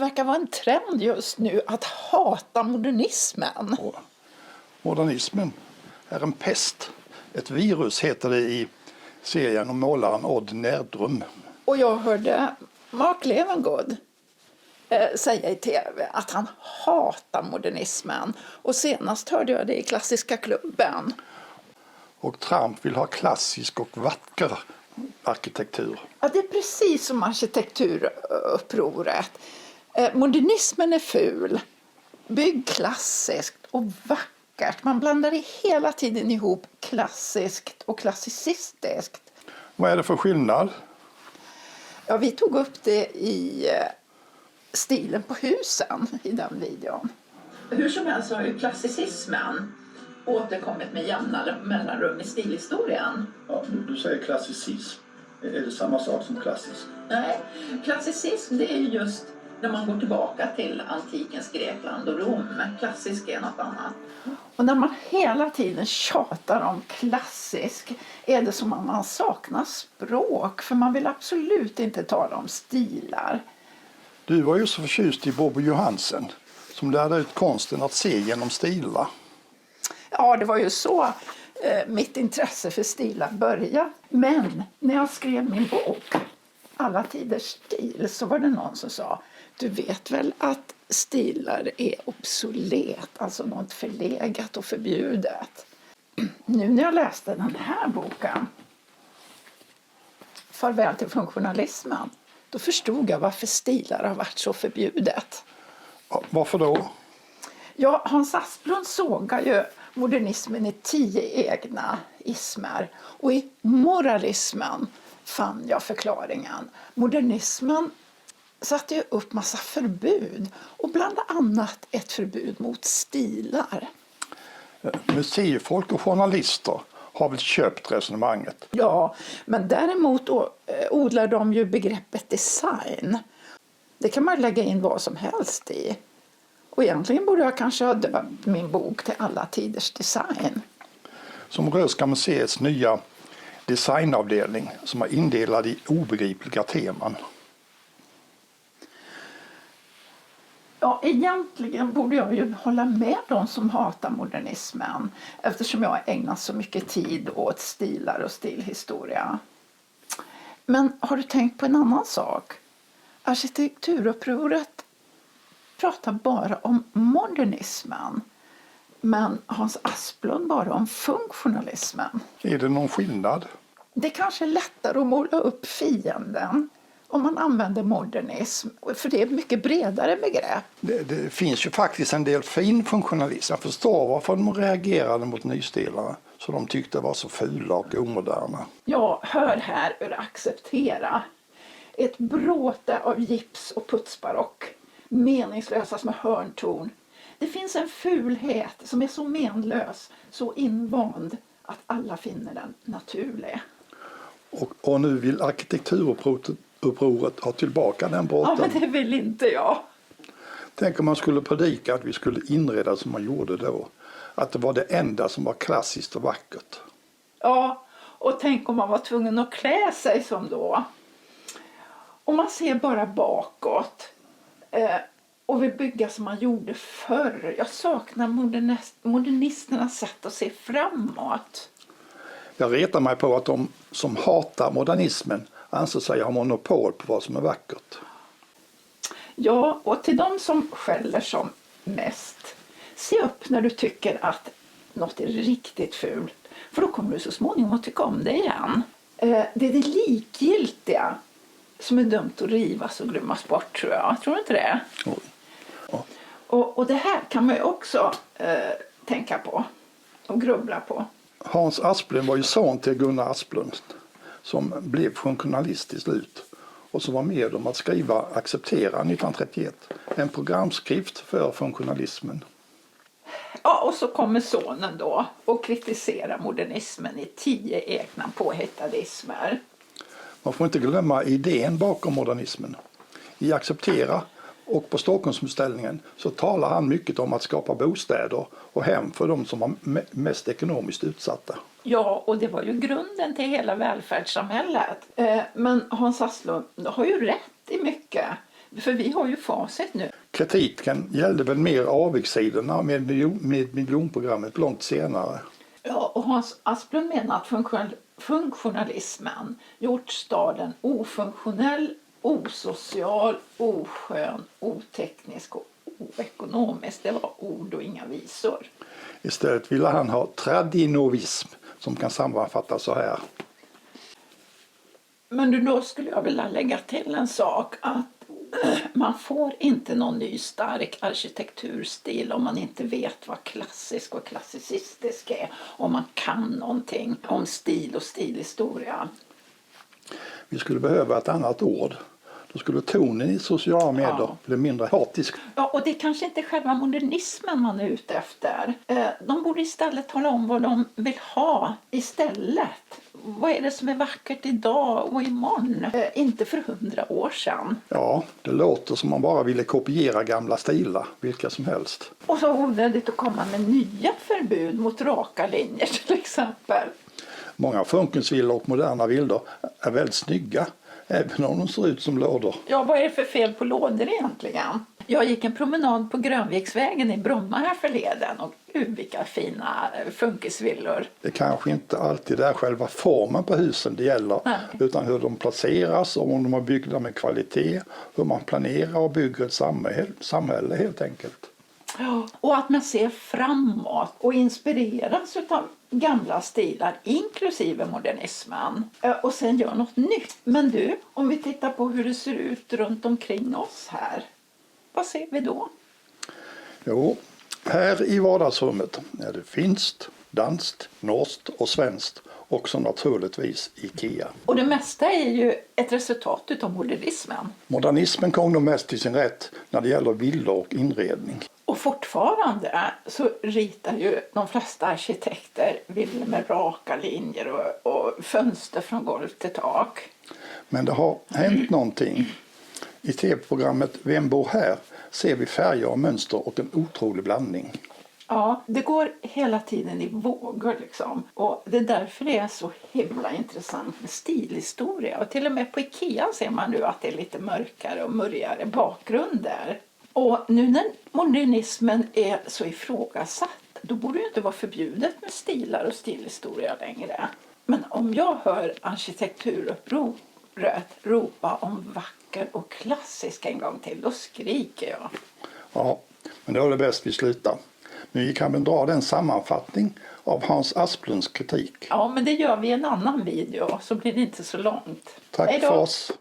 verkar vara en trend just nu att hata modernismen. Och modernismen är en pest. Ett virus heter det i serien om målaren Odd Nerdrum. Och jag hörde Mark Levengood säga i tv att han hatar modernismen. Och senast hörde jag det i Klassiska klubben. Och Trump vill ha klassisk och vacker arkitektur. Ja, det är precis som arkitekturupproret. Modernismen är ful. Bygg klassiskt och vackert. Man blandar hela tiden ihop klassiskt och klassicistiskt. Vad är det för skillnad? Ja, vi tog upp det i stilen på husen i den videon. Hur som helst har ju klassicismen återkommit med jämna mellanrum i stilhistorien. Ja, du säger klassicism. Är det samma sak som klassisk? Nej, klassicism det är just när man går tillbaka till antikens Grekland och Rom. Klassisk är något annat. Och när man hela tiden tjatar om klassisk är det som att man saknar språk. För man vill absolut inte tala om stilar. Du var ju så förtjust i Bobo Johansen som lärde ut konsten att se genom stilar. Ja, det var ju så mitt intresse för stilar började. Men när jag skrev min bok Alla tiders stil så var det någon som sa: du vet väl att stilar är obsolet, alltså något förlegat och förbjudet. Nu när jag läste den här boken, Farväl till funktionalismen, då förstod jag varför stilar har varit så förbjudet. Ja, varför då? Ja, Hans Asplund sågar ju modernismen i 10 egna ismer. Och i moralismen fann jag förklaringen. Modernismen satte ju upp massa förbud. Och bland annat ett förbud mot stilar. Museifolk och journalister har väl köpt resonemanget? Ja, men däremot odlar de ju begreppet design. Det kan man lägga in vad som helst i. Och egentligen borde jag kanske ha döpt min bok till Alla tiders design. Som Röhsska museets nya designavdelning som är indelad i obegripliga teman. Ja, egentligen borde jag ju hålla med de som hatar modernismen. Eftersom jag har ägnat så mycket tid åt stilar och stilhistoria. Men har du tänkt på en annan sak? Arkitekturupproret pratar bara om modernismen. Men Hans Asplund bara om funktionalismen. Är det någon skillnad? Det kanske är lättare att måla upp fienden om man använder modernism. För det är ett mycket bredare begrepp. Det finns ju faktiskt en del fin funktionalism. Jag förstår varför de reagerade mot nystilare. Så de tyckte var så fula och omoderna. Ja, hör här ur acceptera. Ett bråte av gips och putsbarock. Meningslösa små hörntorn. Det finns en fulhet som är så menlös, så invand att alla finner den naturlig. Och nu vill arkitekturupproret ha tillbaka den bråten. Ja, men det vill inte jag. Tänk om man skulle predika att vi skulle inreda som man gjorde då. Att det var det enda som var klassiskt och vackert. Ja, och tänk om man var tvungen att klä sig som då. Om man ser bara bakåt och vill bygga som man gjorde förr. Jag saknar modernisternas sätt att se framåt. Jag retar mig på att de som hatar modernismen anser sig ha monopol på vad som är vackert. Ja, och till de som skäller som mest, se upp när du tycker att något är riktigt fult. För då kommer du så småningom att tycka om det igen. Det är det likgiltiga som är dömt att rivas och glömmas bort, tror jag. Tror du inte det? Ja. Och det här kan man ju också tänka på och grubbla på. Hans Asplund var ju son till Gunnar Asplund som blev funktionalist till slut och som var med om att skriva Acceptera 1931, en programskrift för funktionalismen. Ja, och så kommer sonen då och kritiserar modernismen i 10 egna påhittade ismer. Man får inte glömma idén bakom modernismen. I Acceptera och på Stockholmsutställningen så talar han mycket om att skapa bostäder och hem för de som var mest ekonomiskt utsatta. Ja, och det var ju grunden till hela välfärdssamhället. Men Hans Asplund har ju rätt i mycket. För vi har ju facit nu. Kritiken gällde väl mer avigsidorna med miljonprogrammet långt senare. Ja, och Hans Asplund menar att funktionalismen gjort staden ofunktionell, osocial, oskön, oteknisk och oekonomisk. Det var ord och inga visor. Istället ville han ha tradinovism som kan sammanfattas så här. Men då skulle jag vilja lägga till en sak, att man får inte någon ny stark arkitekturstil om man inte vet vad klassisk och klassicistisk är, om man kan någonting om stil och stilhistoria. Vi skulle behöva ett annat ord. Då skulle tonen i sociala medier bli mindre hatisk. Ja, och det är kanske inte själva modernismen man är ute efter. De borde istället tala om vad de vill ha istället. Vad är det som är vackert idag och imorgon? Inte för 100 år sedan. Ja, det låter som man bara ville kopiera gamla stilar, vilka som helst. Och så onödigt att komma med nya förbud mot raka linjer till exempel. Många funkensvillor och moderna villor är väldigt snygga, även om de ser ut som lådor. Ja, vad är det för fel på lådor egentligen? Jag gick en promenad på Grönviksvägen i Bromma här förleden och vilka fina funkisvillor. Det kanske inte alltid är själva formen på husen det gäller, utan hur de placeras och om de är byggda med kvalitet, hur man planerar och bygger ett samhälle helt enkelt. Ja, och att man ser framåt och inspireras av gamla stilar, inklusive modernismen, och sen gör något nytt. Men du, om vi tittar på hur det ser ut runt omkring oss här, vad ser vi då? Jo, här i vardagsrummet är det finskt, danskt, norskt och svenskt, också naturligtvis IKEA. Och det mesta är ju ett resultat av modernismen. Modernismen kom nog mest till sin rätt när det gäller villor och inredning. Och fortfarande så ritar ju de flesta arkitekter villor med raka linjer och fönster från golv till tak. Men det har hänt någonting. I tv-programmet Vem bor här ser vi färger och mönster och en otrolig blandning. Ja, det går hela tiden i vågor liksom. Och det är därför det är så himla intressant med stilhistoria. Och till och med på IKEA ser man nu att det är lite mörkare och mörkare bakgrunder. Och nu när modernismen är så ifrågasatt, då borde det inte vara förbjudet med stilar och stilhistoria längre. Men om jag hör arkitekturupproret ropa om vacker och klassisk en gång till, då skriker jag. Ja, men då är det bäst vi slutar. Nu kan vi dra den sammanfattning av Hans Asplunds kritik. Ja, men det gör vi i en annan video så blir det inte så långt. Tack för oss.